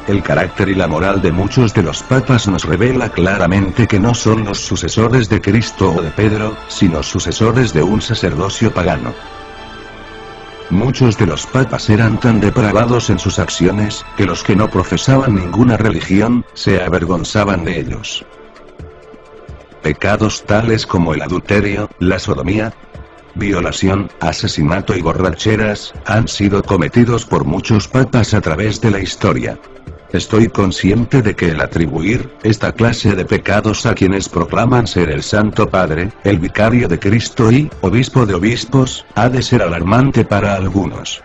El carácter y la moral de muchos de los papas nos revela claramente que no son los sucesores de Cristo o de Pedro, sino sucesores de un sacerdocio pagano. Muchos de los papas eran tan depravados en sus acciones, que los que no profesaban ninguna religión, se avergonzaban de ellos. Pecados tales como el adulterio, la sodomía, violación, asesinato y borracheras, han sido cometidos por muchos papas a través de la historia. Estoy consciente de que el atribuir esta clase de pecados a quienes proclaman ser el Santo Padre, el Vicario de Cristo y Obispo de Obispos, ha de ser alarmante para algunos.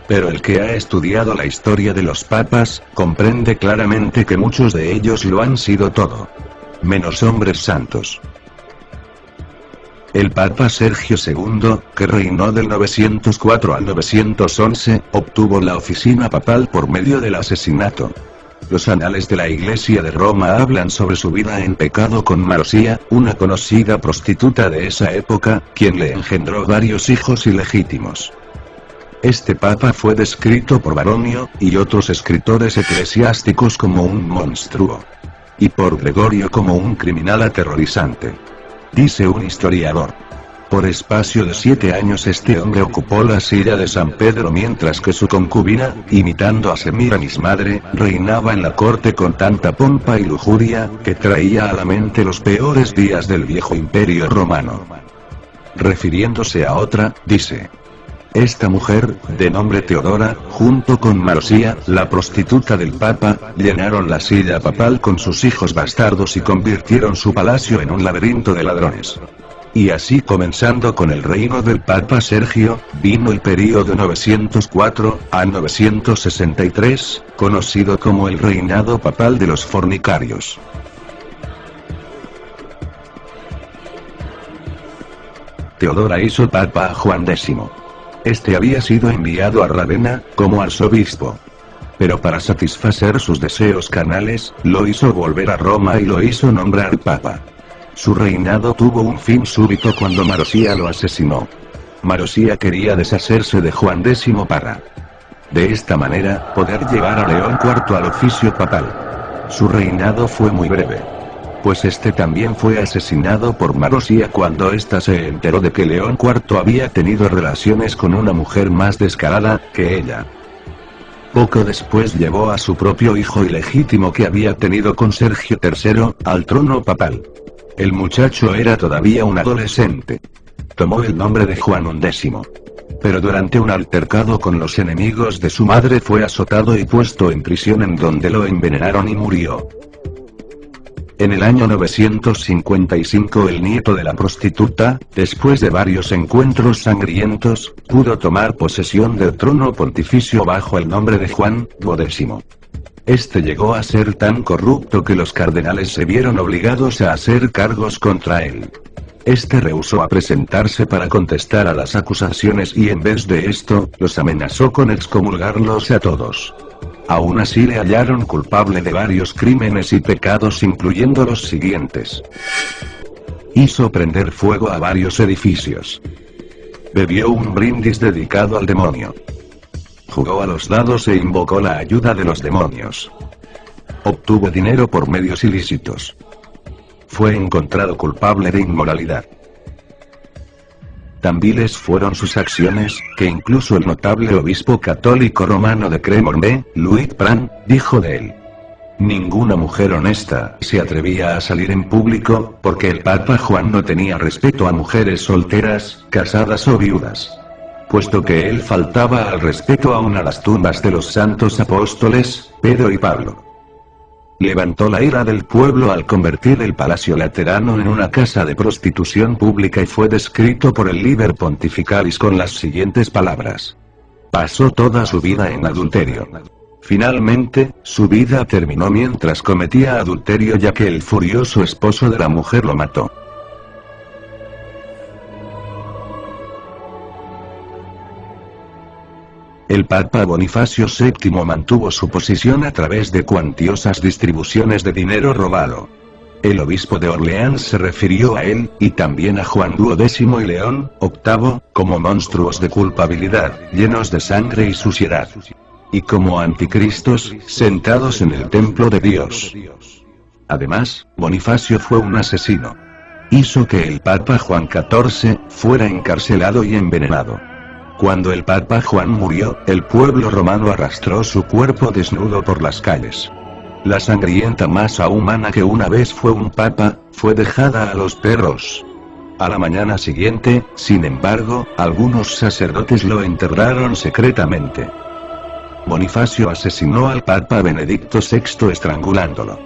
Pero el que ha estudiado la historia de los papas, comprende claramente que muchos de ellos lo han sido todo, menos hombres santos. El Papa Sergio II, que reinó del 904 al 911, obtuvo la oficina papal por medio del asesinato. Los anales de la Iglesia de Roma hablan sobre su vida en pecado con Marosía, una conocida prostituta de esa época, quien le engendró varios hijos ilegítimos. Este papa fue descrito por Baronio, y otros escritores eclesiásticos como un monstruo. Y por Gregorio como un criminal aterrorizante. Dice un historiador. Por espacio de 7 años este hombre ocupó la silla de San Pedro mientras que su concubina, imitando a Semíramis madre, reinaba en la corte con tanta pompa y lujuria, que traía a la mente los peores días del viejo imperio romano. Refiriéndose a otra, dice. Esta mujer, de nombre Teodora, junto con Marosía, la prostituta del Papa, llenaron la silla papal con sus hijos bastardos y convirtieron su palacio en un laberinto de ladrones. Y así comenzando con el reino del Papa Sergio, vino el período 904 a 963, conocido como el reinado papal de los fornicarios. Teodora hizo papa a Juan X. Este había sido enviado a Ravenna, como arzobispo. Pero para satisfacer sus deseos carnales, lo hizo volver a Roma y lo hizo nombrar papa. Su reinado tuvo un fin súbito cuando Marosía lo asesinó. Marosía quería deshacerse de Juan X para, de esta manera, poder llevar a León IV al oficio papal. Su reinado fue muy breve. Pues este también fue asesinado por Marosía cuando ésta se enteró de que León IV había tenido relaciones con una mujer más descarada que ella. Poco después llevó a su propio hijo ilegítimo que había tenido con Sergio III, al trono papal. El muchacho era todavía un adolescente. Tomó el nombre de Juan X. Pero durante un altercado con los enemigos de su madre fue azotado y puesto en prisión en donde lo envenenaron y murió. En el año 955 el nieto de la prostituta, después de varios encuentros sangrientos, pudo tomar posesión del trono pontificio bajo el nombre de Juan X. Este llegó a ser tan corrupto que los cardenales se vieron obligados a hacer cargos contra él. Este rehusó a presentarse para contestar a las acusaciones y en vez de esto, los amenazó con excomulgarlos a todos. Aún así le hallaron culpable de varios crímenes y pecados incluyendo los siguientes. Hizo prender fuego a varios edificios. Bebió un brindis dedicado al demonio. Jugó a los dados e invocó la ayuda de los demonios. Obtuvo dinero por medios ilícitos. Fue encontrado culpable de inmoralidad. Tan viles fueron sus acciones, que incluso el notable obispo católico romano de Cremorne, Louis Pran, dijo de él. Ninguna mujer honesta se atrevía a salir en público, porque el Papa Juan no tenía respeto a mujeres solteras, casadas o viudas. Puesto que él faltaba al respeto aún a las tumbas de los santos apóstoles, Pedro y Pablo. Levantó la ira del pueblo al convertir el Palacio Laterano en una casa de prostitución pública y fue descrito por el Liber Pontificalis con las siguientes palabras. Pasó toda su vida en adulterio. Finalmente, su vida terminó mientras cometía adulterio ya que el furioso esposo de la mujer lo mató. El Papa Bonifacio VII mantuvo su posición a través de cuantiosas distribuciones de dinero robado. El obispo de Orleans se refirió a él, y también a Juan X y León VIII, como monstruos de culpabilidad, llenos de sangre y suciedad. y como anticristos, sentados en el templo de Dios. Además, Bonifacio fue un asesino. Hizo que el Papa Juan XIV fuera encarcelado y envenenado. Cuando el Papa Juan murió, el pueblo romano arrastró su cuerpo desnudo por las calles. La sangrienta masa humana que una vez fue un papa, fue dejada a los perros. A la mañana siguiente, sin embargo, algunos sacerdotes lo enterraron secretamente. Bonifacio asesinó al Papa Benedicto VI estrangulándolo.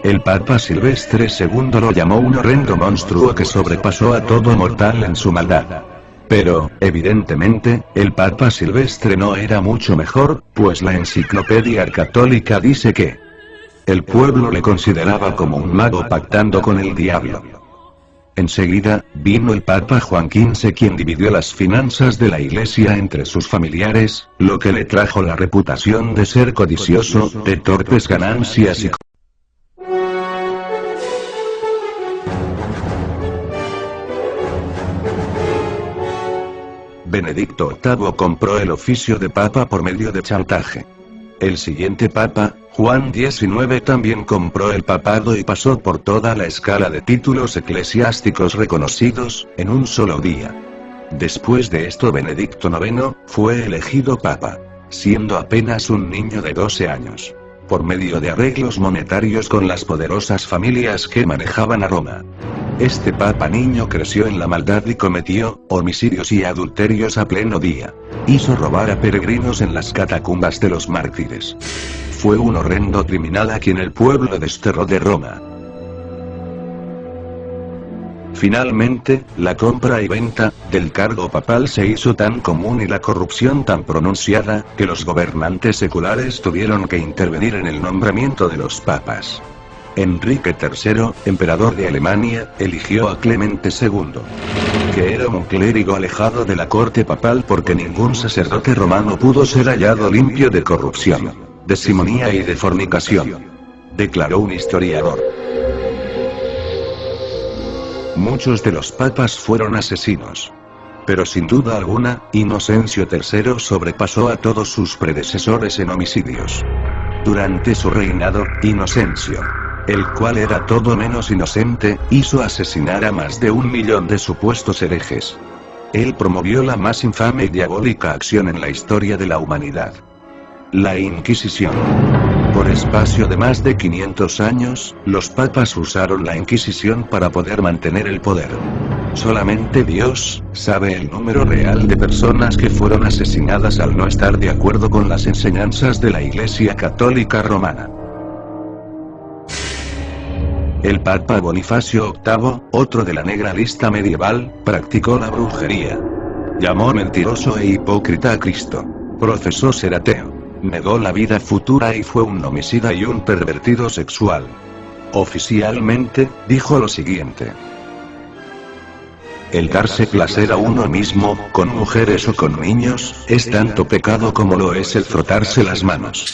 El Papa Silvestre II lo llamó un horrendo monstruo que sobrepasó a todo mortal en su maldad. Pero, evidentemente, el Papa Silvestre no era mucho mejor, pues la enciclopedia católica dice que el pueblo le consideraba como un mago pactando con el diablo. Enseguida, vino el Papa Juan XV, quien dividió las finanzas de la Iglesia entre sus familiares, lo que le trajo la reputación de ser codicioso, de torpes ganancias y Benedicto VIII compró el oficio de papa por medio de chantaje. El siguiente papa, Juan XIX, también compró el papado y pasó por toda la escala de títulos eclesiásticos reconocidos, en un solo día. Después de esto Benedicto IX fue elegido papa, siendo apenas un niño de 12 años, por medio de arreglos monetarios con las poderosas familias que manejaban a Roma. Este papa niño creció en la maldad y cometió homicidios y adulterios a pleno día. Hizo robar a peregrinos en las catacumbas de los mártires. Fue un horrendo criminal a quien el pueblo desterró de Roma. Finalmente, la compra y venta del cargo papal se hizo tan común y la corrupción tan pronunciada, que los gobernantes seculares tuvieron que intervenir en el nombramiento de los papas. Enrique III, emperador de Alemania, eligió a Clemente II, que era un clérigo alejado de la corte papal porque ningún sacerdote romano pudo ser hallado limpio de corrupción, de simonía y de fornicación, declaró un historiador. Muchos de los papas fueron asesinos. Pero sin duda alguna, Inocencio III sobrepasó a todos sus predecesores en homicidios. Durante su reinado, Inocencio, el cual era todo menos inocente, hizo asesinar a más de 1 millón de supuestos herejes. Él promovió la más infame y diabólica acción en la historia de la humanidad: la Inquisición. Por espacio de más de 500 años, los papas usaron la Inquisición para poder mantener el poder. Solamente Dios sabe el número real de personas que fueron asesinadas al no estar de acuerdo con las enseñanzas de la Iglesia Católica Romana. El Papa Bonifacio VIII, otro de la negra lista medieval, practicó la brujería. Llamó mentiroso e hipócrita a Cristo. Profesó ser ateo. Negó la vida futura y fue un homicida y un pervertido sexual. Oficialmente, dijo lo siguiente: el darse placer a uno mismo, con mujeres o con niños, es tanto pecado como lo es el frotarse las manos.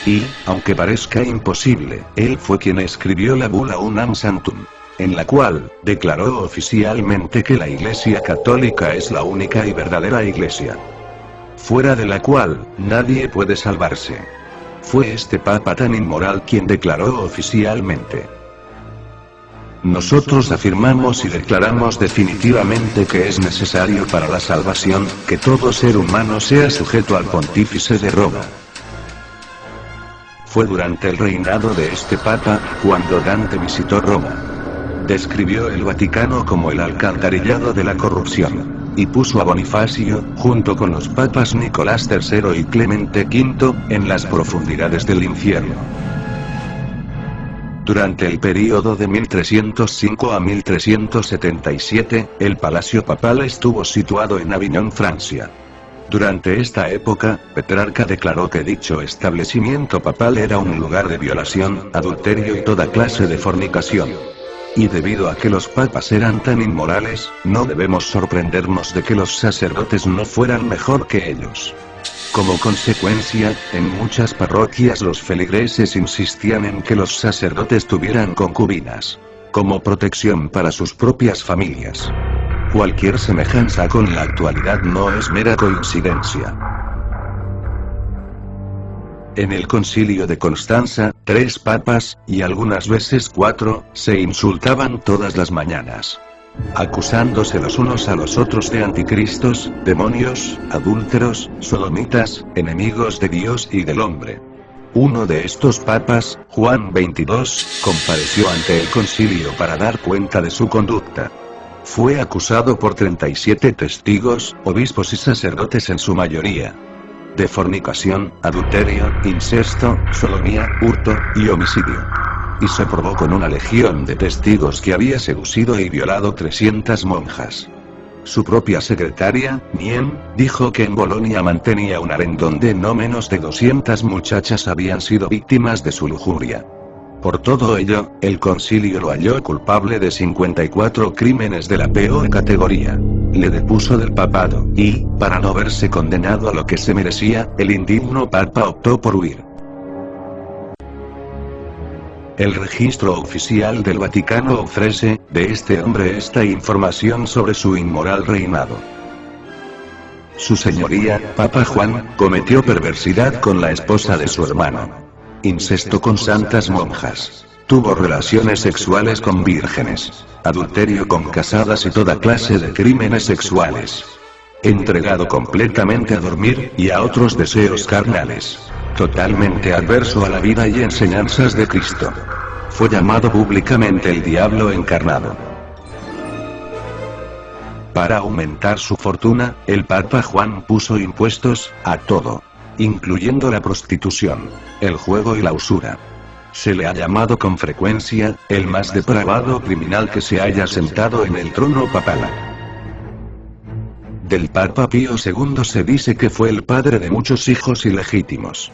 Y, aunque parezca imposible, él fue quien escribió la bula Unam Santum, en la cual declaró oficialmente que la Iglesia Católica es la única y verdadera Iglesia, fuera de la cual nadie puede salvarse. Fue este papa tan inmoral quien declaró oficialmente: nosotros afirmamos y declaramos definitivamente que es necesario para la salvación, que todo ser humano sea sujeto al pontífice de Roma. Fue durante el reinado de este papa, cuando Dante visitó Roma. Describió el Vaticano como el alcantarillado de la corrupción, y puso a Bonifacio, junto con los papas Nicolás III y Clemente V, en las profundidades del infierno. Durante el período de 1305 a 1377, el palacio papal estuvo situado en Aviñón, Francia. Durante esta época, Petrarca declaró que dicho establecimiento papal era un lugar de violación, adulterio y toda clase de fornicación. Y debido a que los papas eran tan inmorales, no debemos sorprendernos de que los sacerdotes no fueran mejor que ellos. Como consecuencia, en muchas parroquias los feligreses insistían en que los sacerdotes tuvieran concubinas, como protección para sus propias familias. Cualquier semejanza con la actualidad no es mera coincidencia. En el concilio de Constanza, 3 papas, y algunas veces 4, se insultaban todas las mañanas, acusándose los unos a los otros de anticristos, demonios, adúlteros, sodomitas, enemigos de Dios y del hombre. Uno de estos papas, Juan XXII, compareció ante el concilio para dar cuenta de su conducta. Fue acusado por 37 testigos, obispos y sacerdotes en su mayoría, de fornicación, adulterio, incesto, sodomía, hurto y homicidio. Y se probó con una legión de testigos que había seducido y violado 300 monjas. Su propia secretaria, Miem, dijo que en Bolonia mantenía un harén donde no menos de 200 muchachas habían sido víctimas de su lujuria. Por todo ello, el concilio lo halló culpable de 54 crímenes de la peor categoría. Le depuso del papado, y, para no verse condenado a lo que se merecía, el indigno papa optó por huir. El registro oficial del Vaticano ofrece, de este hombre esta información sobre su inmoral reinado. Su señoría, Papa Juan, cometió perversidad con la esposa de su hermano. Incesto con santas monjas. Tuvo relaciones sexuales con vírgenes. Adulterio con casadas y toda clase de crímenes sexuales. Entregado completamente a dormir y a otros deseos carnales. Totalmente adverso a la vida y enseñanzas de Cristo. Fue llamado públicamente el diablo encarnado. Para aumentar su fortuna, el Papa Juan puso impuestos a todo, incluyendo la prostitución, el juego y la usura. Se le ha llamado con frecuencia, el más depravado criminal que se haya sentado en el trono papal. Del Papa Pío II se dice que fue el padre de muchos hijos ilegítimos.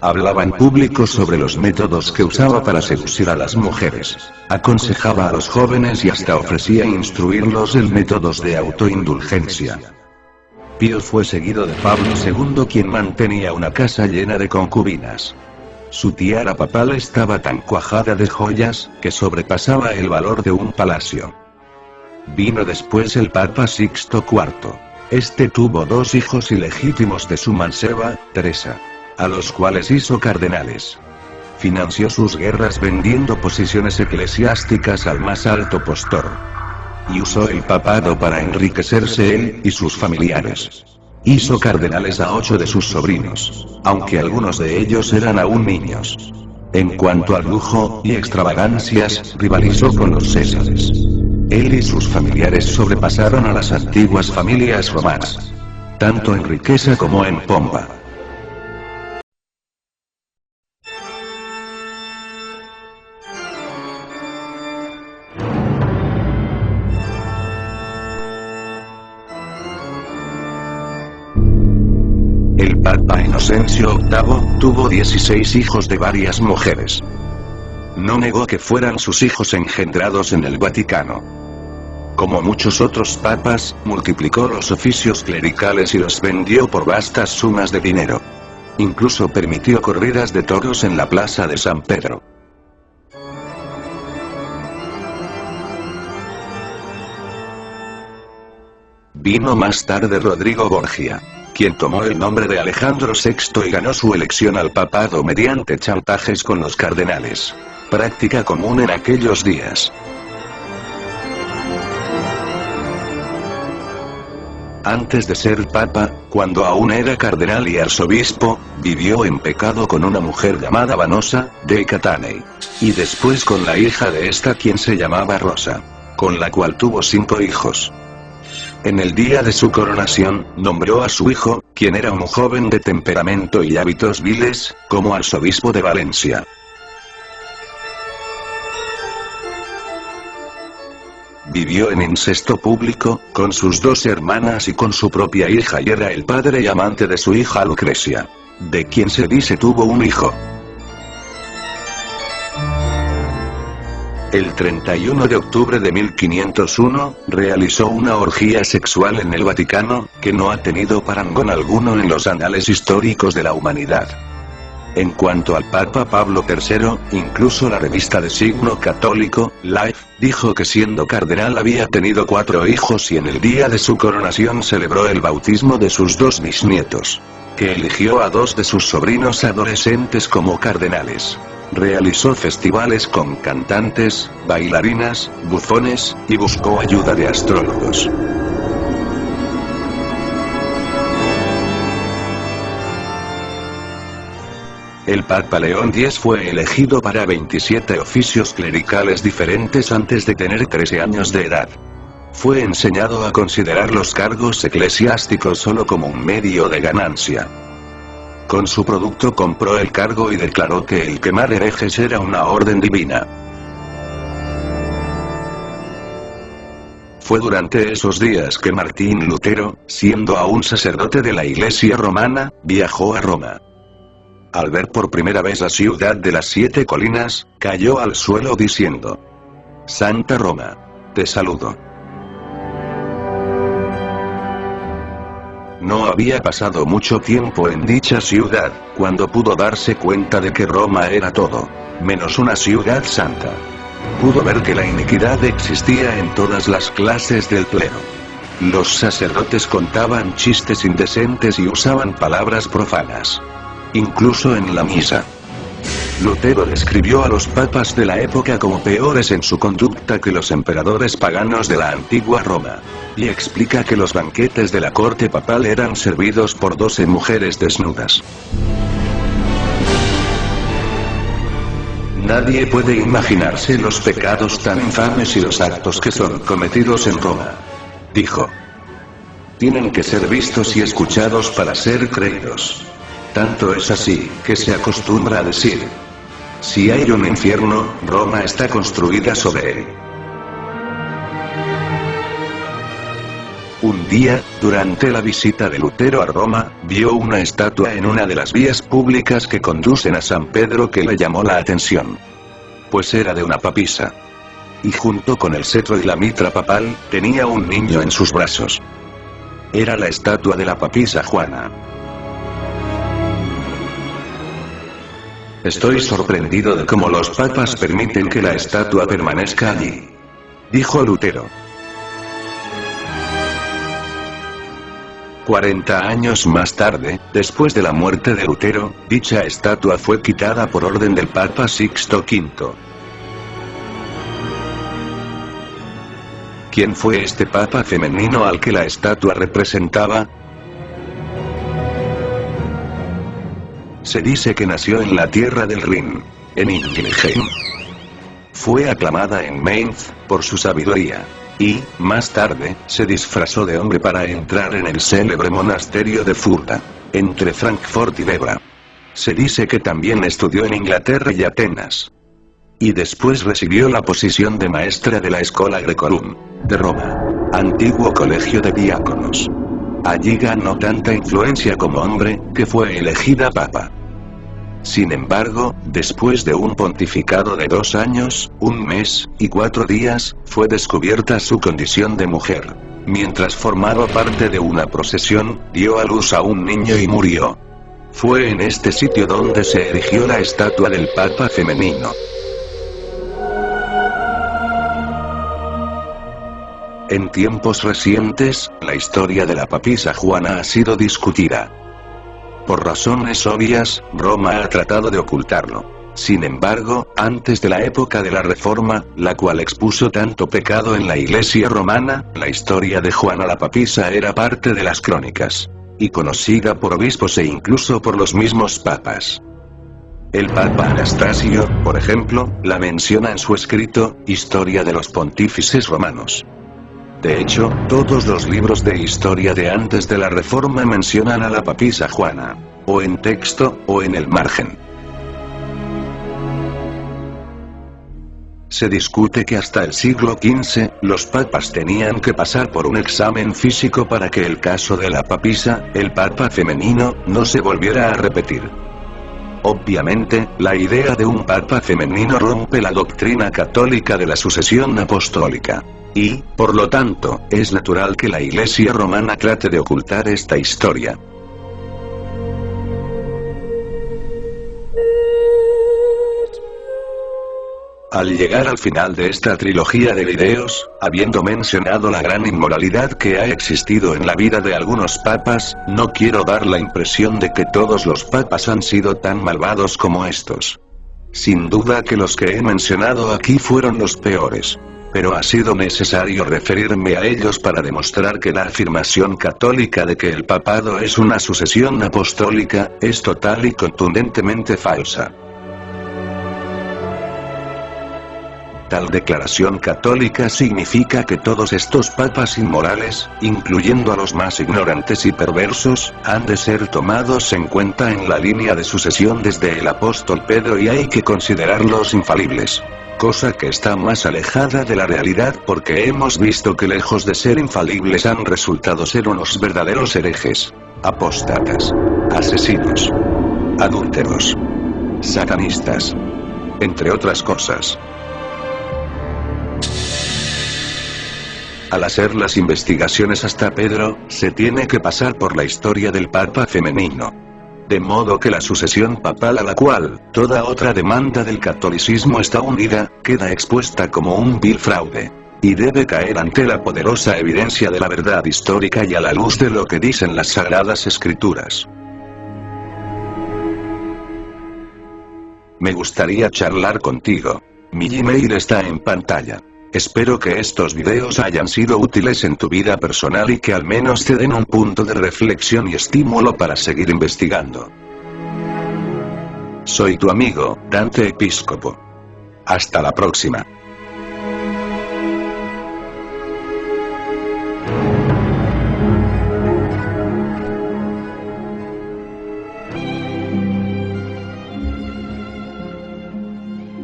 Hablaba en público sobre los métodos que usaba para seducir a las mujeres. Aconsejaba a los jóvenes y hasta ofrecía instruirlos en métodos de autoindulgencia. Pío fue seguido de Pablo II, quien mantenía una casa llena de concubinas. Su tiara papal estaba tan cuajada de joyas, que sobrepasaba el valor de un palacio. Vino después el Papa Sixto IV. Este tuvo 2 hijos ilegítimos de su manceba, Teresa, a los cuales hizo cardenales. Financió sus guerras vendiendo posiciones eclesiásticas al más alto postor. Y usó el papado para enriquecerse él y sus familiares. Hizo cardenales a 8 de sus sobrinos, aunque algunos de ellos eran aún niños. En cuanto al lujo y extravagancias, rivalizó con los césares. Él y sus familiares sobrepasaron a las antiguas familias romanas, tanto en riqueza como en pompa. El Papa Inocencio VIII tuvo 16 hijos de varias mujeres. No negó que fueran sus hijos engendrados en el Vaticano. Como muchos otros papas, multiplicó los oficios clericales y los vendió por vastas sumas de dinero. Incluso permitió corridas de toros en la plaza de San Pedro. Vino más tarde Rodrigo Borgia, quien tomó el nombre de Alejandro VI y ganó su elección al papado mediante chantajes con los cardenales, práctica común en aquellos días. Antes de ser papa, cuando aún era cardenal y arzobispo, vivió en pecado con una mujer llamada Vanosa, de Catanei, y después con la hija de esta, quien se llamaba Rosa, con la cual tuvo 5 hijos. En el día de su coronación, nombró a su hijo, quien era un joven de temperamento y hábitos viles, como arzobispo de Valencia. Vivió en incesto público, con sus 2 hermanas y con su propia hija, y era el padre y amante de su hija Lucrecia, de quien se dice tuvo un hijo. El 31 de octubre de 1501, realizó una orgía sexual en el Vaticano, que no ha tenido parangón alguno en los anales históricos de la humanidad. En cuanto al Papa Pablo III, incluso la revista de signo católico, Life, dijo que siendo cardenal había tenido 4 hijos y en el día de su coronación celebró el bautismo de sus 2 bisnietos. Que eligió a 2 de sus sobrinos adolescentes como cardenales. Realizó festivales con cantantes, bailarinas, bufones, y buscó ayuda de astrólogos. El Papa León X fue elegido para 27 oficios clericales diferentes antes de tener 13 años de edad. Fue enseñado a considerar los cargos eclesiásticos solo como un medio de ganancia. Con su producto compró el cargo y declaró que el quemar herejes era una orden divina. Fue durante esos días que Martín Lutero, siendo aún sacerdote de la Iglesia romana, viajó a Roma. Al ver por primera vez la ciudad de las 7 colinas, cayó al suelo diciendo: Santa Roma, te saludo. No había pasado mucho tiempo en dicha ciudad, cuando pudo darse cuenta de que Roma era todo, menos una ciudad santa. Pudo ver que la iniquidad existía en todas las clases del clero. Los sacerdotes contaban chistes indecentes y usaban palabras profanas. Incluso en la misa. Lutero describió a los papas de la época como peores en su conducta que los emperadores paganos de la antigua Roma. Y explica que los banquetes de la corte papal eran servidos por 12 mujeres desnudas. Nadie puede imaginarse los pecados tan infames y los actos que son cometidos en Roma. Dijo. Tienen que ser vistos y escuchados para ser creídos. Tanto es así, que se acostumbra a decir: si hay un infierno, Roma está construida sobre él. Un día, durante la visita de Lutero a Roma, vio una estatua en una de las vías públicas que conducen a San Pedro que le llamó la atención. Pues era de una papisa. Y junto con el cetro y la mitra papal, tenía un niño en sus brazos. Era la estatua de la papisa Juana. Estoy sorprendido de cómo los papas permiten que la estatua permanezca allí, dijo Lutero. 40 años más tarde, después de la muerte de Lutero, dicha estatua fue quitada por orden del Papa Sixto V. ¿Quién fue este papa femenino al que la estatua representaba? Se dice que nació en la tierra del Rin, en Ingelheim. Fue aclamada en Mainz, por su sabiduría. Y, más tarde, se disfrazó de hombre para entrar en el célebre monasterio de Furta, entre Frankfurt y Bebra. Se dice que también estudió en Inglaterra y Atenas. Y después recibió la posición de maestra de la Schola Graecorum, de Roma, antiguo colegio de diáconos. Allí ganó tanta influencia como hombre, que fue elegida papa. Sin embargo, después de un pontificado de 2 años, 1 mes, y 4 días, fue descubierta su condición de mujer. Mientras formaba parte de una procesión, dio a luz a un niño y murió. Fue en este sitio donde se erigió la estatua del papa femenino. En tiempos recientes, la historia de la papisa Juana ha sido discutida. Por razones obvias, Roma ha tratado de ocultarlo. Sin embargo, antes de la época de la Reforma, la cual expuso tanto pecado en la Iglesia romana, la historia de Juana la papisa era parte de las crónicas. Y conocida por obispos e incluso por los mismos papas. El Papa Anastasio, por ejemplo, la menciona en su escrito, Historia de los Pontífices Romanos. De hecho, todos los libros de historia de antes de la Reforma mencionan a la papisa Juana, o en texto, o en el margen. Se discute que hasta el siglo XV, los papas tenían que pasar por un examen físico para que el caso de la papisa, el papa femenino, no se volviera a repetir. Obviamente, la idea de un papa femenino rompe la doctrina católica de la sucesión apostólica. Y, por lo tanto, es natural que la Iglesia romana trate de ocultar esta historia. Al llegar al final de esta trilogía de videos, habiendo mencionado la gran inmoralidad que ha existido en la vida de algunos papas, no quiero dar la impresión de que todos los papas han sido tan malvados como estos. Sin duda que los que he mencionado aquí fueron los peores. Pero ha sido necesario referirme a ellos para demostrar que la afirmación católica de que el papado es una sucesión apostólica, es total y contundentemente falsa. Tal declaración católica significa que todos estos papas inmorales, incluyendo a los más ignorantes y perversos, han de ser tomados en cuenta en la línea de sucesión desde el apóstol Pedro y hay que considerarlos infalibles. Cosa que está más alejada de la realidad porque hemos visto que lejos de ser infalibles han resultado ser unos verdaderos herejes, apóstatas, asesinos, adúlteros, satanistas, entre otras cosas. Al hacer las investigaciones hasta Pedro, se tiene que pasar por la historia del Papa femenino. De modo que la sucesión papal a la cual toda otra demanda del catolicismo está unida, queda expuesta como un vil fraude. Y debe caer ante la poderosa evidencia de la verdad histórica y a la luz de lo que dicen las Sagradas Escrituras. Me gustaría charlar contigo. Mi Gmail está en pantalla. Espero que estos videos hayan sido útiles en tu vida personal y que al menos te den un punto de reflexión y estímulo para seguir investigando. Soy tu amigo, Dante Episcopo. Hasta la próxima.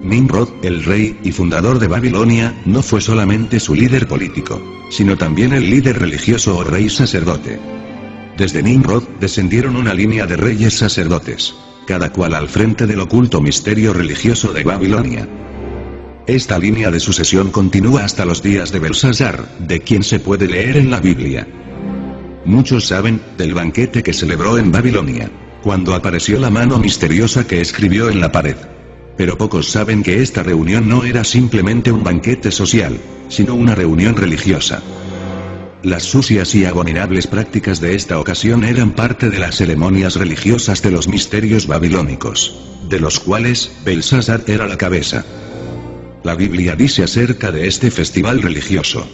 Nimrod, el rey y fundador de Babilonia, no fue solamente su líder político, sino también el líder religioso o rey sacerdote. Desde Nimrod descendieron una línea de reyes sacerdotes, cada cual al frente del oculto misterio religioso de Babilonia. Esta línea de sucesión continúa hasta los días de Belsasar, de quien se puede leer en la Biblia. Muchos saben del banquete que celebró en Babilonia, cuando apareció la mano misteriosa que escribió en la pared. Pero pocos saben que esta reunión no era simplemente un banquete social, sino una reunión religiosa. Las sucias y abominables prácticas de esta ocasión eran parte de las ceremonias religiosas de los misterios babilónicos, de los cuales Belsasar era la cabeza. La Biblia dice acerca de este festival religioso: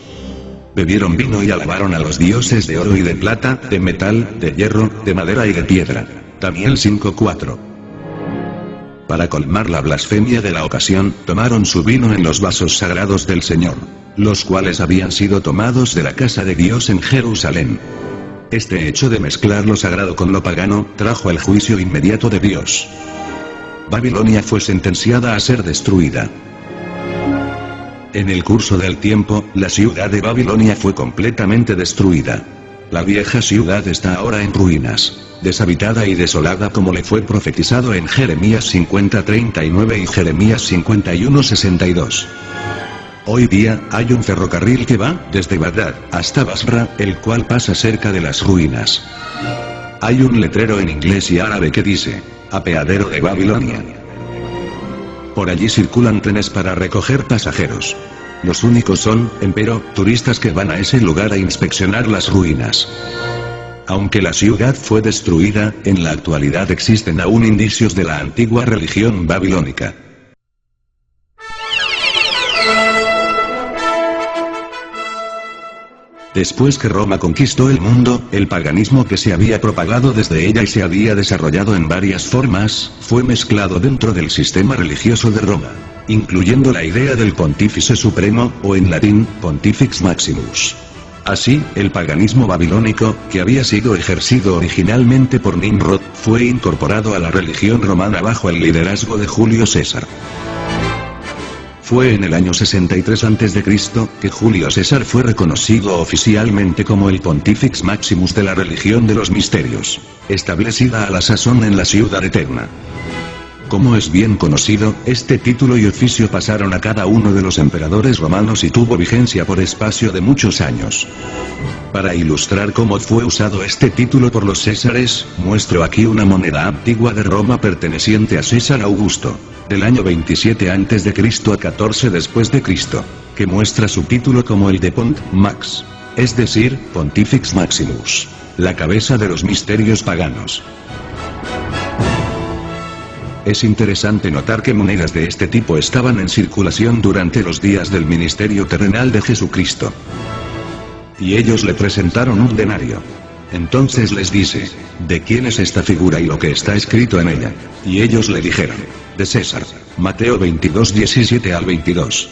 bebieron vino y alabaron a los dioses de oro y de plata, de metal, de hierro, de madera y de piedra. Daniel 5:4. Para colmar la blasfemia de la ocasión, tomaron su vino en los vasos sagrados del Señor, los cuales habían sido tomados de la casa de Dios en Jerusalén. Este hecho de mezclar lo sagrado con lo pagano, trajo el juicio inmediato de Dios. Babilonia fue sentenciada a ser destruida. En el curso del tiempo, la ciudad de Babilonia fue completamente destruida. La vieja ciudad está ahora en ruinas, deshabitada y desolada como le fue profetizado en Jeremías 50:39 y Jeremías 51:62. Hoy día, hay un ferrocarril que va desde Bagdad hasta Basra, el cual pasa cerca de las ruinas. Hay un letrero en inglés y árabe que dice: apeadero de Babilonia. Por allí circulan trenes para recoger pasajeros. Los únicos son, empero, turistas que van a ese lugar a inspeccionar las ruinas. Aunque la ciudad fue destruida, en la actualidad existen aún indicios de la antigua religión babilónica. Después que Roma conquistó el mundo, el paganismo que se había propagado desde ella y se había desarrollado en varias formas, fue mezclado dentro del sistema religioso de Roma, incluyendo la idea del Pontífice Supremo, o en latín, Pontifex Maximus. Así, el paganismo babilónico, que había sido ejercido originalmente por Nimrod, fue incorporado a la religión romana bajo el liderazgo de Julio César. Fue en el año 63 a.C. que Julio César fue reconocido oficialmente como el Pontifex Maximus de la religión de los misterios, establecida a la sazón en la ciudad eterna. Como es bien conocido, este título y oficio pasaron a cada uno de los emperadores romanos y tuvo vigencia por espacio de muchos años. Para ilustrar cómo fue usado este título por los Césares, muestro aquí una moneda antigua de Roma perteneciente a César Augusto. del año 27 a.C. a 14 después de Cristo, que muestra su título como el de Pont Max, es decir, Pontifex Maximus, la cabeza de los misterios paganos. Es interesante notar que monedas de este tipo estaban en circulación durante los días del ministerio terrenal de Jesucristo. Y ellos le presentaron un denario. Entonces les dice, ¿de quién es esta figura y lo que está escrito en ella? Y ellos le dijeron, de César. Mateo 22, 17 al 22.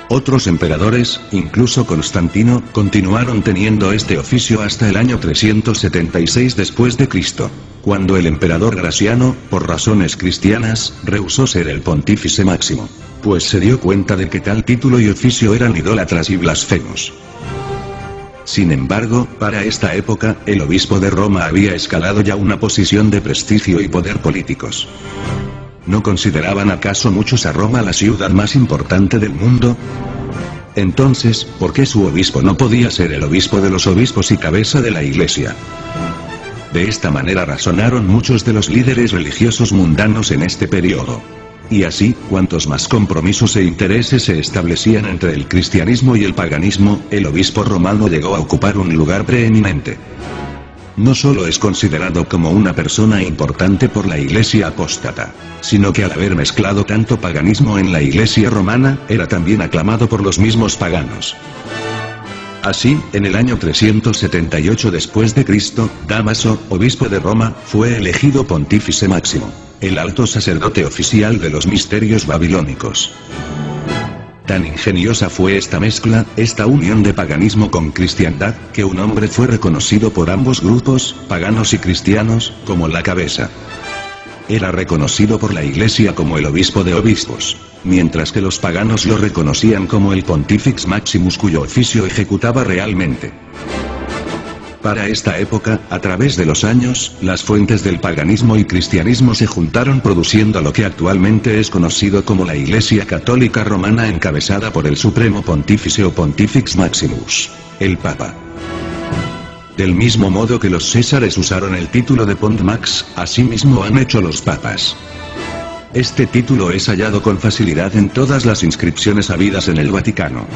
Otros emperadores, incluso Constantino, continuaron teniendo este oficio hasta el año 376 después de Cristo, cuando el emperador Graciano, por razones cristianas, rehusó ser el pontífice máximo, pues se dio cuenta de que tal título y oficio eran idólatras y blasfemos. Sin embargo, para esta época, el obispo de Roma había escalado ya una posición de prestigio y poder políticos. ¿No consideraban acaso muchos a Roma la ciudad más importante del mundo? Entonces, ¿por qué su obispo no podía ser el obispo de los obispos y cabeza de la iglesia? De esta manera razonaron muchos de los líderes religiosos mundanos en este periodo. Y así, cuantos más compromisos e intereses se establecían entre el cristianismo y el paganismo, el obispo romano llegó a ocupar un lugar preeminente. No solo es considerado como una persona importante por la iglesia apóstata, sino que al haber mezclado tanto paganismo en la iglesia romana, era también aclamado por los mismos paganos. Así, en el año 378 después de Cristo, Dámaso, obispo de Roma, fue elegido pontífice máximo, el alto sacerdote oficial de los misterios babilónicos. Tan ingeniosa fue esta mezcla, esta unión de paganismo con cristiandad, que un hombre fue reconocido por ambos grupos, paganos y cristianos, como la cabeza. Era reconocido por la iglesia como el obispo de obispos, mientras que los paganos lo reconocían como el Pontifex Maximus cuyo oficio ejecutaba realmente. Para esta época, a través de los años, las fuentes del paganismo y cristianismo se juntaron produciendo lo que actualmente es conocido como la Iglesia Católica Romana encabezada por el Supremo Pontífice o Pontifex Maximus, el Papa. Del mismo modo que los césares usaron el título de Pont Max, asimismo han hecho los papas. Este título es hallado con facilidad en todas las inscripciones habidas en el Vaticano.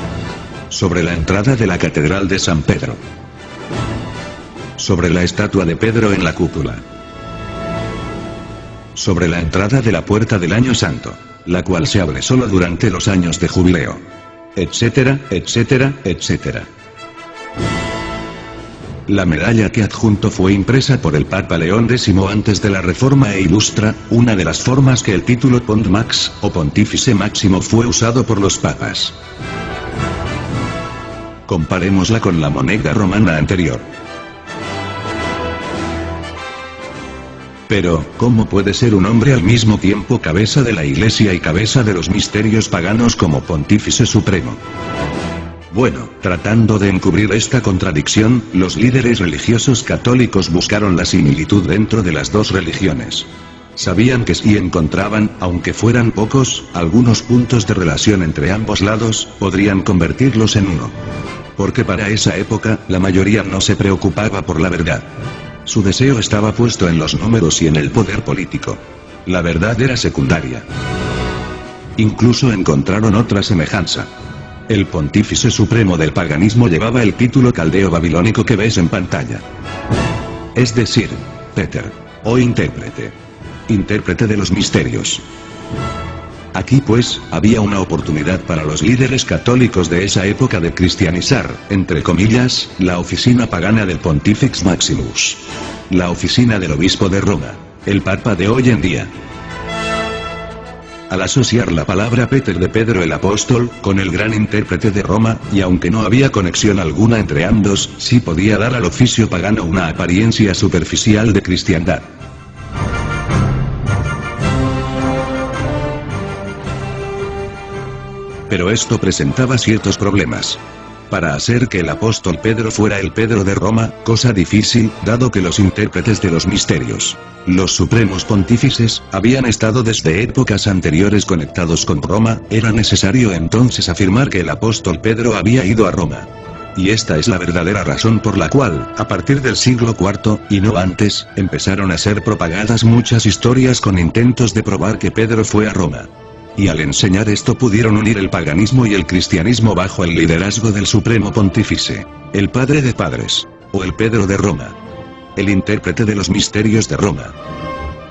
Sobre la entrada de la Catedral de San Pedro. Sobre la estatua de Pedro en la cúpula. Sobre la entrada de la Puerta del Año Santo, la cual se abre solo durante los años de jubileo. Etcétera, etcétera, etcétera. La medalla que adjunto fue impresa por el Papa León X antes de la Reforma e ilustra una de las formas que el título Pont Max, o Pontífice Máximo fue usado por los papas. Comparémosla con la moneda romana anterior. Pero, ¿cómo puede ser un hombre al mismo tiempo cabeza de la Iglesia y cabeza de los misterios paganos como Pontífice Supremo? Bueno, tratando de encubrir esta contradicción, los líderes religiosos católicos buscaron la similitud dentro de las dos religiones. Sabían que si encontraban, aunque fueran pocos, algunos puntos de relación entre ambos lados, podrían convertirlos en uno. Porque para esa época, la mayoría no se preocupaba por la verdad. Su deseo estaba puesto en los números y en el poder político. La verdad era secundaria. Incluso encontraron otra semejanza. El Pontífice Supremo del paganismo llevaba el título caldeo babilónico que ves en pantalla. Es decir, Peter, o intérprete. Intérprete de los misterios. Aquí pues, había una oportunidad para los líderes católicos de esa época de cristianizar, entre comillas, la oficina pagana del Pontifex Maximus. La oficina del obispo de Roma. El Papa de hoy en día. Al asociar la palabra Peter de Pedro el Apóstol, con el gran intérprete de Roma, y aunque no había conexión alguna entre ambos, sí podía dar al oficio pagano una apariencia superficial de cristiandad. Pero esto presentaba ciertos problemas. Para hacer que el apóstol Pedro fuera el Pedro de Roma, cosa difícil, dado que los intérpretes de los misterios, los supremos pontífices, habían estado desde épocas anteriores conectados con Roma, era necesario entonces afirmar que el apóstol Pedro había ido a Roma. Y esta es la verdadera razón por la cual, a partir del siglo IV, y no antes, empezaron a ser propagadas muchas historias con intentos de probar que Pedro fue a Roma. Y al enseñar esto pudieron unir el paganismo y el cristianismo bajo el liderazgo del Supremo Pontífice, el Padre de Padres, o el Pedro de Roma, el intérprete de los misterios de Roma.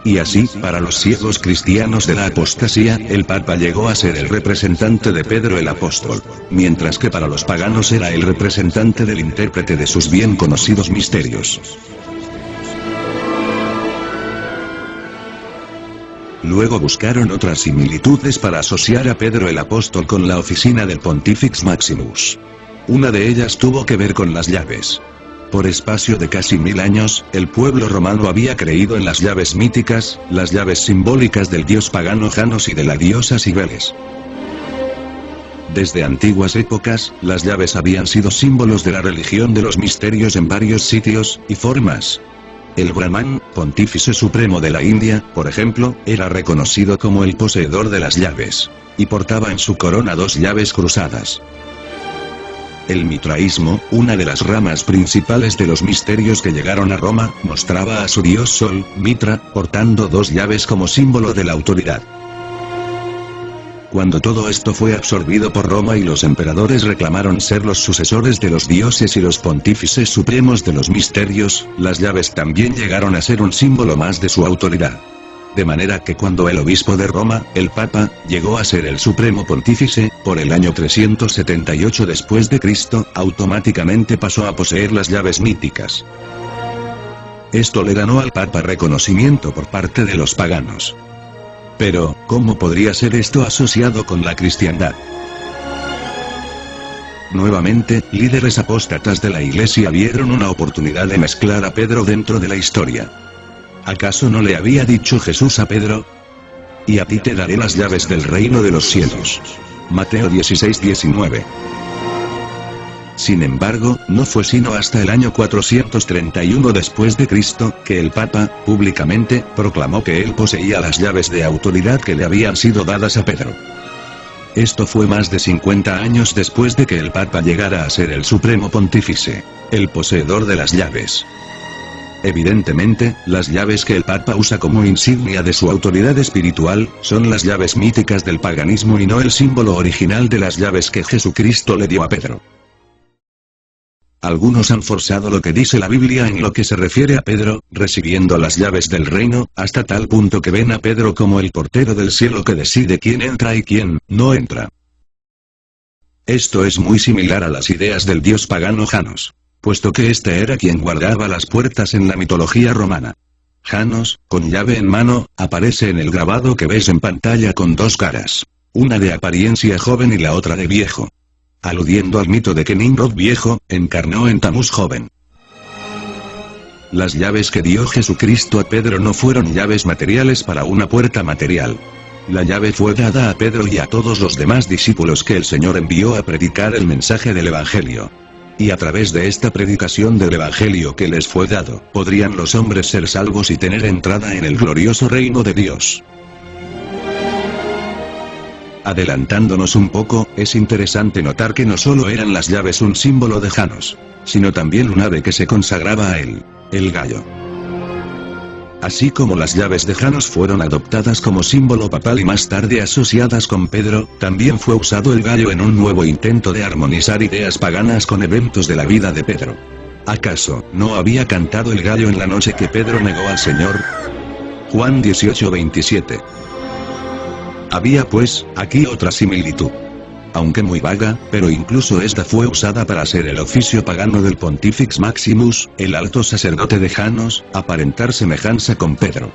Y así, para los ciegos cristianos de la apostasía, el Papa llegó a ser el representante de Pedro el Apóstol, mientras que para los paganos era el representante del intérprete de sus bien conocidos misterios. Luego buscaron otras similitudes para asociar a Pedro el Apóstol con la oficina del Pontifex Maximus. Una de ellas tuvo que ver con las llaves. Por espacio de casi 1000 años, el pueblo romano había creído en las llaves míticas, las llaves simbólicas del dios pagano Janos y de la diosa Cibeles. Desde antiguas épocas, las llaves habían sido símbolos de la religión de los misterios en varios sitios y formas. El Brahman, pontífice supremo de la India, por ejemplo, era reconocido como el poseedor de las llaves, y portaba en su corona 2 llaves cruzadas. El mitraísmo, una de las ramas principales de los misterios que llegaron a Roma, mostraba a su dios Sol, Mitra, portando 2 llaves como símbolo de la autoridad. Cuando todo esto fue absorbido por Roma y los emperadores reclamaron ser los sucesores de los dioses y los pontífices supremos de los misterios, las llaves también llegaron a ser un símbolo más de su autoridad. De manera que cuando el obispo de Roma, el Papa, llegó a ser el supremo pontífice, por el año 378 después de Cristo, automáticamente pasó a poseer las llaves míticas. Esto le ganó al Papa reconocimiento por parte de los paganos. Pero, ¿cómo podría ser esto asociado con la cristiandad? Nuevamente, líderes apóstatas de la Iglesia vieron una oportunidad de mezclar a Pedro dentro de la historia. ¿Acaso no le había dicho Jesús a Pedro? Y a ti te daré las llaves del reino de los cielos. Mateo 16:19. Sin embargo, no fue sino hasta el año 431 después de Cristo, que el Papa, públicamente, proclamó que él poseía las llaves de autoridad que le habían sido dadas a Pedro. Esto fue más de 50 años después de que el Papa llegara a ser el Supremo Pontífice, el poseedor de las llaves. Evidentemente, las llaves que el Papa usa como insignia de su autoridad espiritual, son las llaves míticas del paganismo y no el símbolo original de las llaves que Jesucristo le dio a Pedro. Algunos han forzado lo que dice la Biblia en lo que se refiere a Pedro, recibiendo las llaves del reino, hasta tal punto que ven a Pedro como el portero del cielo que decide quién entra y quién no entra. Esto es muy similar a las ideas del dios pagano Janos, puesto que este era quien guardaba las puertas en la mitología romana. Janos, con llave en mano, aparece en el grabado que ves en pantalla con 2 caras, una de apariencia joven y la otra de viejo, aludiendo al mito de que Nimrod viejo, encarnó en Tamuz joven. Las llaves que dio Jesucristo a Pedro no fueron llaves materiales para una puerta material. La llave fue dada a Pedro y a todos los demás discípulos que el Señor envió a predicar el mensaje del Evangelio. Y a través de esta predicación del Evangelio que les fue dado, podrían los hombres ser salvos y tener entrada en el glorioso reino de Dios. Adelantándonos un poco, es interesante notar que no solo eran las llaves un símbolo de Janos, sino también un ave que se consagraba a él, el gallo. Así como las llaves de Janos fueron adoptadas como símbolo papal y más tarde asociadas con Pedro, también fue usado el gallo en un nuevo intento de armonizar ideas paganas con eventos de la vida de Pedro. ¿Acaso no había cantado el gallo en la noche que Pedro negó al Señor? Juan 18:27. Había pues, aquí otra similitud. Aunque muy vaga, pero incluso esta fue usada para hacer el oficio pagano del Pontifex Maximus, el alto sacerdote de Janos, aparentar semejanza con Pedro.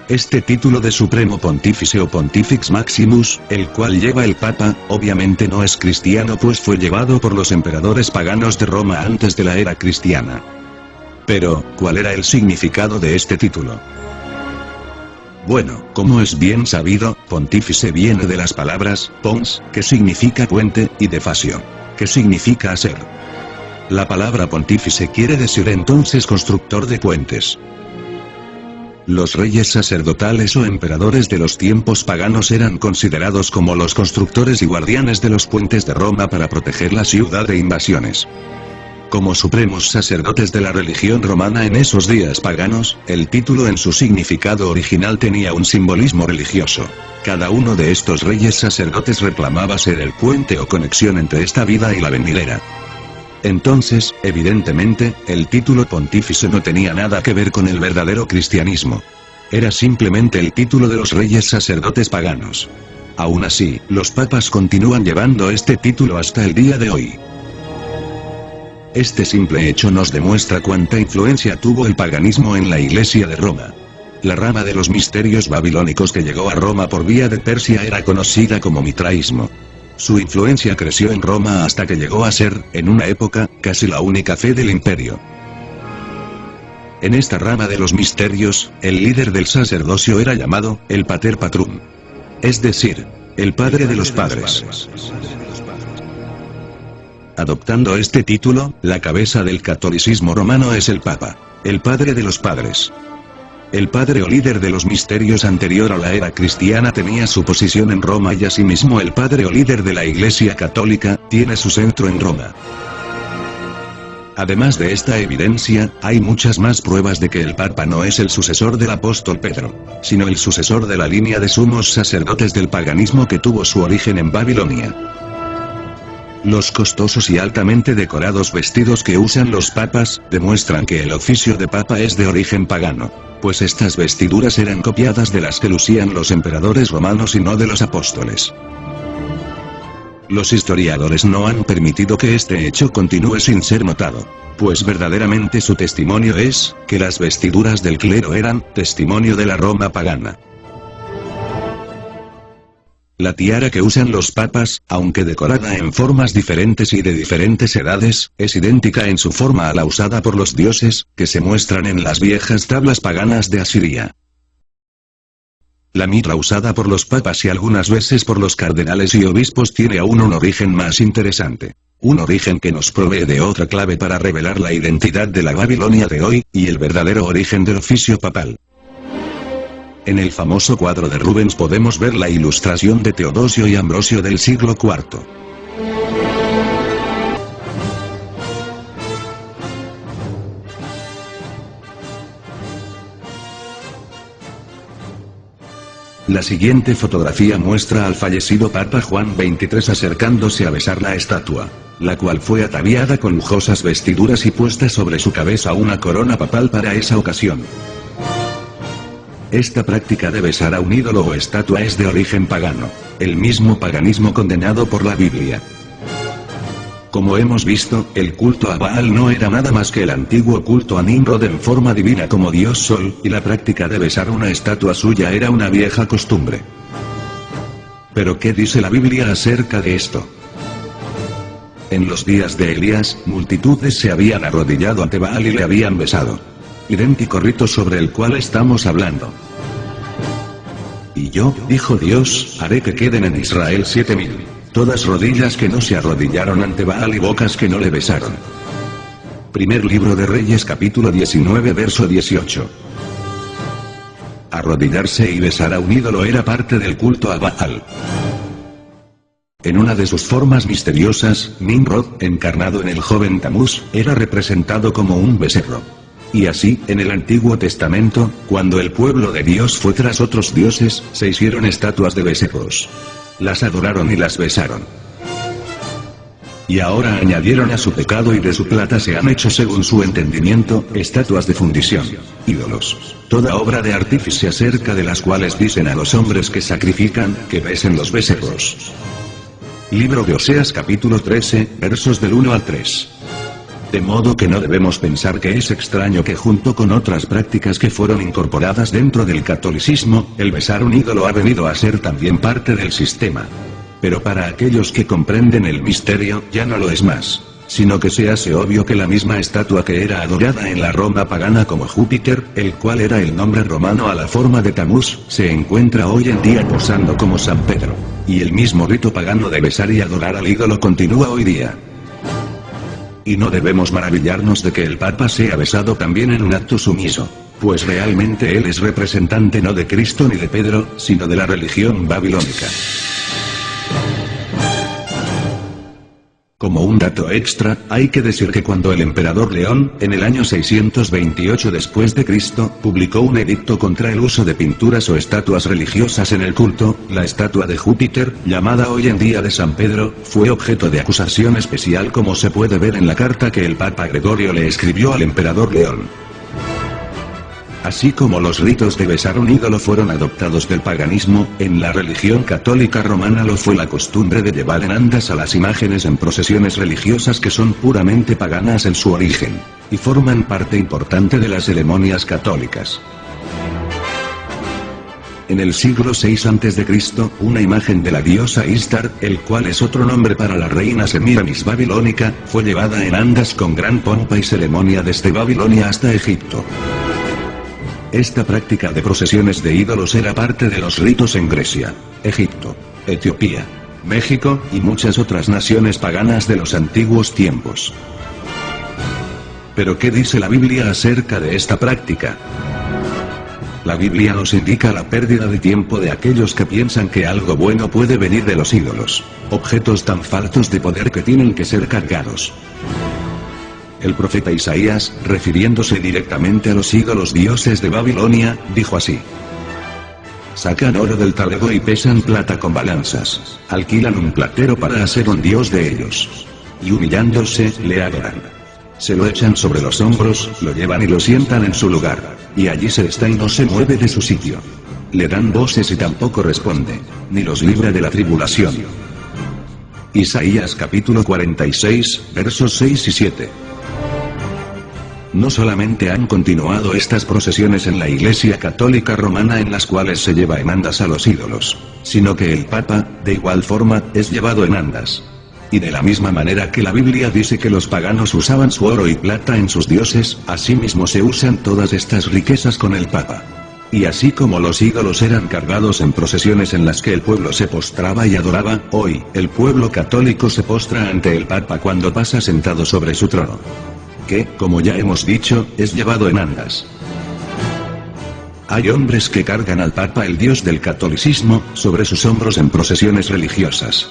Este título de Supremo Pontífice o Pontifex Maximus, el cual lleva el Papa, obviamente no es cristiano pues fue llevado por los emperadores paganos de Roma antes de la era cristiana. Pero, ¿cuál era el significado de este título? Bueno, como es bien sabido, pontífice viene de las palabras pons, que significa puente, y de facio, que significa hacer. La palabra pontífice quiere decir entonces constructor de puentes. Los reyes sacerdotales o emperadores de los tiempos paganos eran considerados como los constructores y guardianes de los puentes de Roma para proteger la ciudad de invasiones. Como supremos sacerdotes de la religión romana en esos días paganos, el título en su significado original tenía un simbolismo religioso. Cada uno de estos reyes sacerdotes reclamaba ser el puente o conexión entre esta vida y la venidera. Entonces, evidentemente, el título pontífice no tenía nada que ver con el verdadero cristianismo. Era simplemente el título de los reyes sacerdotes paganos. Aún así, los papas continúan llevando este título hasta el día de hoy. Este simple hecho nos demuestra cuánta influencia tuvo el paganismo en la Iglesia de Roma. La rama de los misterios babilónicos que llegó a Roma por vía de Persia era conocida como mitraísmo. Su influencia creció en Roma hasta que llegó a ser, en una época, casi la única fe del imperio. En esta rama de los misterios, el líder del sacerdocio era llamado, el pater patrum. Es decir, el padre de los padres. Adoptando este título, la cabeza del catolicismo romano es el Papa, el padre de los padres. El padre o líder de los misterios anterior a la era cristiana tenía su posición en Roma y asimismo el padre o líder de la Iglesia católica, tiene su centro en Roma. Además de esta evidencia, hay muchas más pruebas de que el Papa no es el sucesor del apóstol Pedro, sino el sucesor de la línea de sumos sacerdotes del paganismo que tuvo su origen en Babilonia. Los costosos y altamente decorados vestidos que usan los papas, demuestran que el oficio de papa es de origen pagano, pues estas vestiduras eran copiadas de las que lucían los emperadores romanos y no de los apóstoles. Los historiadores no han permitido que este hecho continúe sin ser notado, pues verdaderamente su testimonio es, que las vestiduras del clero eran, testimonio de la Roma pagana. La tiara que usan los papas, aunque decorada en formas diferentes y de diferentes edades, es idéntica en su forma a la usada por los dioses, que se muestran en las viejas tablas paganas de Asiria. La mitra usada por los papas y algunas veces por los cardenales y obispos tiene aún un origen más interesante. Un origen que nos provee de otra clave para revelar la identidad de la Babilonia de hoy, y el verdadero origen del oficio papal. En el famoso cuadro de Rubens podemos ver la ilustración de Teodosio y Ambrosio del siglo IV. La siguiente fotografía muestra al fallecido Papa Juan XXIII acercándose a besar la estatua, la cual fue ataviada con lujosas vestiduras y puesta sobre su cabeza una corona papal para esa ocasión. Esta práctica de besar a un ídolo o estatua es de origen pagano, el mismo paganismo condenado por la Biblia. Como hemos visto, el culto a Baal no era nada más que el antiguo culto a Nimrod en forma divina como dios sol, y la práctica de besar una estatua suya era una vieja costumbre. ¿Pero qué dice la Biblia acerca de esto? En los días de Elías, multitudes se habían arrodillado ante Baal y le habían besado. Idéntico rito sobre el cual estamos hablando. Y yo, dijo Dios, haré que queden en Israel 7000. Todas rodillas que no se arrodillaron ante Baal y bocas que no le besaron. Primer libro de Reyes capítulo 19 verso 18. Arrodillarse y besar a un ídolo era parte del culto a Baal. En una de sus formas misteriosas, Nimrod, encarnado en el joven Tamuz, era representado como un becerro. Y así, en el Antiguo Testamento, cuando el pueblo de Dios fue tras otros dioses, se hicieron estatuas de becerros. Las adoraron y las besaron. Y ahora añadieron a su pecado y de su plata se han hecho según su entendimiento, estatuas de fundición, ídolos. Toda obra de artífice acerca de las cuales dicen a los hombres que sacrifican, que besen los becerros. Libro de Oseas capítulo 13, versos del 1 al 3. De modo que no debemos pensar que es extraño que junto con otras prácticas que fueron incorporadas dentro del catolicismo, el besar un ídolo ha venido a ser también parte del sistema. Pero para aquellos que comprenden el misterio, ya no lo es más, sino que se hace obvio que la misma estatua que era adorada en la Roma pagana como Júpiter, el cual era el nombre romano a la forma de Tamuz, se encuentra hoy en día posando como San Pedro. Y el mismo rito pagano de besar y adorar al ídolo continúa hoy día. Y no debemos maravillarnos de que el Papa sea besado también en un acto sumiso. Pues realmente él es representante no de Cristo ni de Pedro, sino de la religión babilónica. Como un dato extra, hay que decir que cuando el emperador León, en el año 628 después de Cristo, publicó un edicto contra el uso de pinturas o estatuas religiosas en el culto, la estatua de Júpiter, llamada hoy en día de San Pedro, fue objeto de acusación especial, como se puede ver en la carta que el Papa Gregorio le escribió al emperador León. Así como los ritos de besar un ídolo fueron adoptados del paganismo, en la religión católica romana lo fue la costumbre de llevar en andas a las imágenes en procesiones religiosas que son puramente paganas en su origen, y forman parte importante de las ceremonias católicas. En el siglo VI a.C., una imagen de la diosa Istar, el cual es otro nombre para la reina Semíramis babilónica, fue llevada en andas con gran pompa y ceremonia desde Babilonia hasta Egipto. Esta práctica de procesiones de ídolos era parte de los ritos en Grecia, Egipto, Etiopía, México, y muchas otras naciones paganas de los antiguos tiempos. ¿Pero qué dice la Biblia acerca de esta práctica? La Biblia nos indica la pérdida de tiempo de aquellos que piensan que algo bueno puede venir de los ídolos, objetos tan faltos de poder que tienen que ser cargados. El profeta Isaías, refiriéndose directamente a los ídolos dioses de Babilonia, dijo así: sacan oro del talego y pesan plata con balanzas, alquilan un platero para hacer un dios de ellos. Y humillándose, le adoran. Se lo echan sobre los hombros, lo llevan y lo sientan en su lugar, y allí se está y no se mueve de su sitio. Le dan voces y tampoco responde, ni los libra de la tribulación. Isaías capítulo 46, versos 6 y 7. No solamente han continuado estas procesiones en la Iglesia Católica Romana en las cuales se lleva en andas a los ídolos, sino que el Papa, de igual forma, es llevado en andas. Y de la misma manera que la Biblia dice que los paganos usaban su oro y plata en sus dioses, asimismo se usan todas estas riquezas con el Papa. Y así como los ídolos eran cargados en procesiones en las que el pueblo se postraba y adoraba, hoy, el pueblo católico se postra ante el Papa cuando pasa sentado sobre su trono, que, como ya hemos dicho, es llevado en andas. Hay hombres que cargan al Papa, el Dios del catolicismo, sobre sus hombros en procesiones religiosas.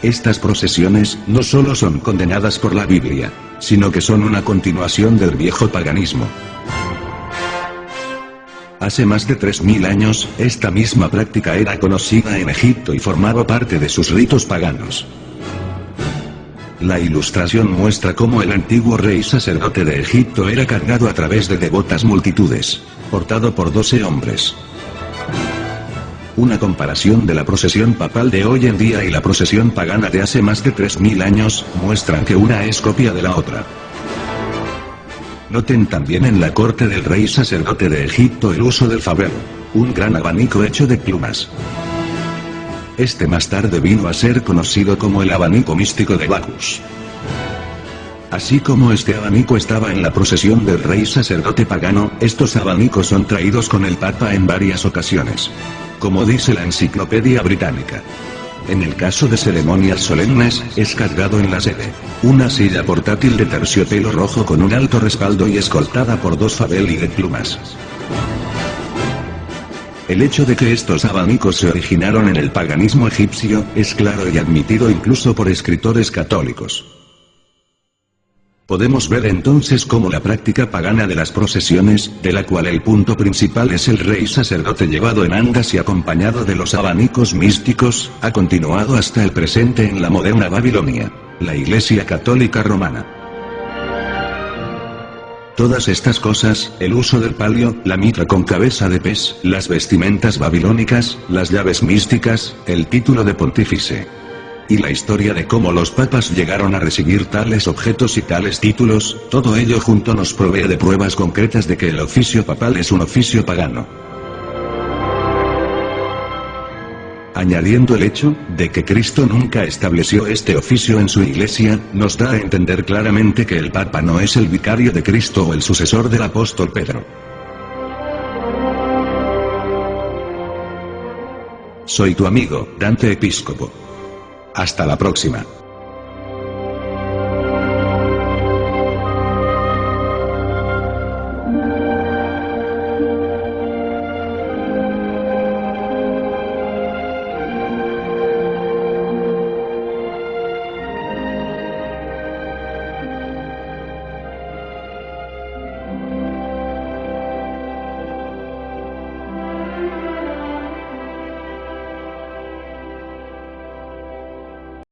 Estas procesiones no solo son condenadas por la Biblia, sino que son una continuación del viejo paganismo. Hace más de 3000 años, esta misma práctica era conocida en Egipto y formaba parte de sus ritos paganos. La ilustración muestra cómo el antiguo rey sacerdote de Egipto era cargado a través de devotas multitudes, portado por 12 hombres. Una comparación de la procesión papal de hoy en día y la procesión pagana de hace más de 3000 años, muestran que una es copia de la otra. Noten también en la corte del rey sacerdote de Egipto el uso del fabel, un gran abanico hecho de plumas. Este más tarde vino a ser conocido como el abanico místico de Bacchus. Así como este abanico estaba en la procesión del rey sacerdote pagano, estos abanicos son traídos con el Papa en varias ocasiones. Como dice la Enciclopedia Británica. En el caso de ceremonias solemnes, es cargado en la sede. Una silla portátil de terciopelo rojo con un alto respaldo y escoltada por 2 fabeli de plumas. El hecho de que estos abanicos se originaron en el paganismo egipcio, es claro y admitido incluso por escritores católicos. Podemos ver entonces cómo la práctica pagana de las procesiones, de la cual el punto principal es el rey sacerdote llevado en andas y acompañado de los abanicos místicos, ha continuado hasta el presente en la moderna Babilonia, la Iglesia Católica Romana. Todas estas cosas, el uso del palio, la mitra con cabeza de pez, las vestimentas babilónicas, las llaves místicas, el título de pontífice, y la historia de cómo los papas llegaron a recibir tales objetos y tales títulos, todo ello junto nos provee de pruebas concretas de que el oficio papal es un oficio pagano. Añadiendo el hecho, de que Cristo nunca estableció este oficio en su iglesia, nos da a entender claramente que el Papa no es el vicario de Cristo o el sucesor del apóstol Pedro. Soy tu amigo, Dante Episcopo. Hasta la próxima.